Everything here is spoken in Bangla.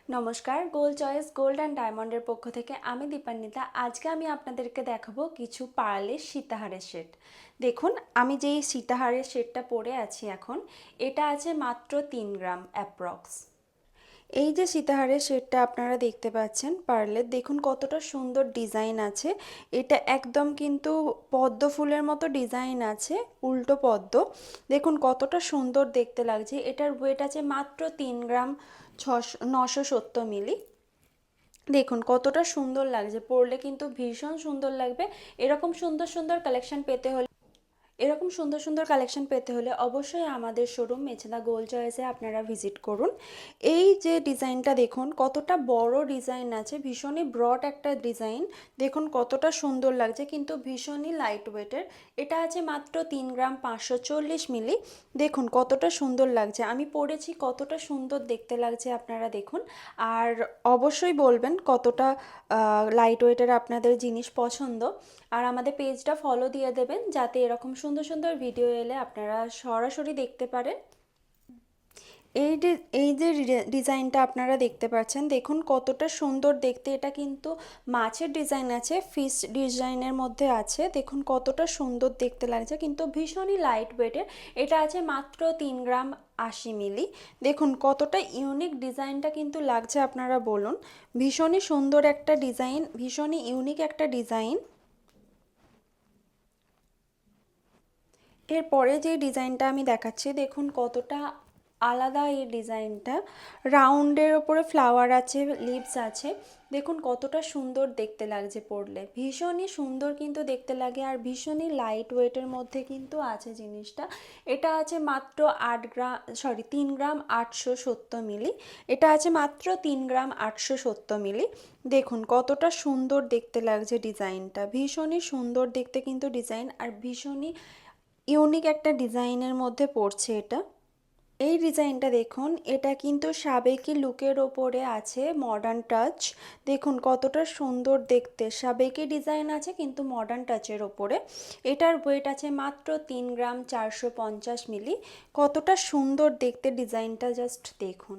নমস্কার, গোল্ড চয়েস গোল্ড অ্যান্ড ডায়মন্ডের পক্ষ থেকে আমি দীপান্বিতা। আজকে আমি আপনাদেরকে দেখাবো কিছু পার্লের সীতাহারের সেট। দেখুন, আমি যেই সীতাহারের সেটটা পরে আছি এখন, এটা আছে মাত্র 3 গ্রাম অ্যাপ্রক্স। এই যে সীতাহারের সেটটা আপনারা দেখতে পাচ্ছেন পার্লের, দেখুন কতটা সুন্দর ডিজাইন আছে। এটা একদম কিন্তু পদ্ম ফুলের মতো ডিজাইন আছে, উল্টো পদ্ম। দেখুন কতটা সুন্দর দেখতে লাগছে। এটার ওয়েট আছে মাত্র 3 গ্রাম 970 মিলি। দেখুন কতটা সুন্দর লাগছে, পরলে কিন্তু ভীষণ সুন্দর লাগবে। এরকম সুন্দর সুন্দর কালেকশন পেতে হলে অবশ্যই আমাদের শোরুম মেছেদা গোল্ড চয়েসে আপনারা ভিজিট করুন। এই যে ডিজাইনটা দেখুন কতটা বড় ডিজাইন আছে, ভীষণই ব্রড একটা ডিজাইন। দেখুন কতটা সুন্দর লাগছে, কিন্তু ভীষণই লাইট ওয়েটের। এটা আছে মাত্র 3 গ্রাম 540 মিলি। দেখুন কতটা সুন্দর লাগছে, আমি পরেছি কতটা সুন্দর দেখতে লাগছে আপনারা দেখুন। আর অবশ্যই বলবেন কতটা লাইট ওয়েটের আপনাদের জিনিস পছন্দ। আর আমাদের পেজটা ফলো দিয়ে দেবেন, যাতে এরকম সুন্দর সুন্দর ভিডিও এলে আপনারা সরাসরি দেখতে পারেন। এই যে ডিজাইনটা আপনারা দেখতে পাচ্ছেন, দেখুন কতটা সুন্দর দেখতে। এটা কিন্তু মাছের ডিজাইন আছে, ফিশ ডিজাইনের মধ্যে আছে। দেখুন কতটা সুন্দর দেখতে লাগছে, কিন্তু ভীষণই লাইট ওয়েটের। এটা আছে মাত্র 3 গ্রাম 80 মিলি। দেখুন কতটা ইউনিক ডিজাইনটা কিন্তু লাগছে, আপনারা বলুন। ভীষণই সুন্দর একটা ডিজাইন, ভীষণই ইউনিক একটা ডিজাইন। এরপরে যে ডিজাইনটা আমি দেখাচ্ছি, দেখুন কতটা আলাদা এই ডিজাইনটা। রাউন্ডের ওপরে ফ্লাওয়ার আছে, লিভস আছে। দেখুন কতটা সুন্দর দেখতে লাগছে পরলে, ভীষণই সুন্দর কিন্তু দেখতে লাগে। আর ভীষণই লাইট ওয়েটের মধ্যে কিন্তু আছে জিনিসটা। এটা আছে মাত্র 3 গ্রাম 870 মিলি। এটা আছে মাত্র 3 গ্রাম 870 মিলি। দেখুন কতটা সুন্দর দেখতে লাগছে ডিজাইনটা, ভীষণই সুন্দর দেখতে কিন্তু ডিজাইন। আর ভীষণই ইউনিক একটা ডিজাইনের মধ্যে পড়ছে এটা। এই ডিজাইনটা দেখুন, এটা কিন্তু সাবেকি লুকের ওপরে আছে, মডার্ন টাচ। দেখুন কতটা সুন্দর দেখতে, সাবেকি ডিজাইন আছে কিন্তু মডার্ন টাচের ওপরে। এটার ওয়েট আছে মাত্র 3 গ্রাম 450 মিলি। কতটা সুন্দর দেখতে ডিজাইনটা, জাস্ট দেখুন।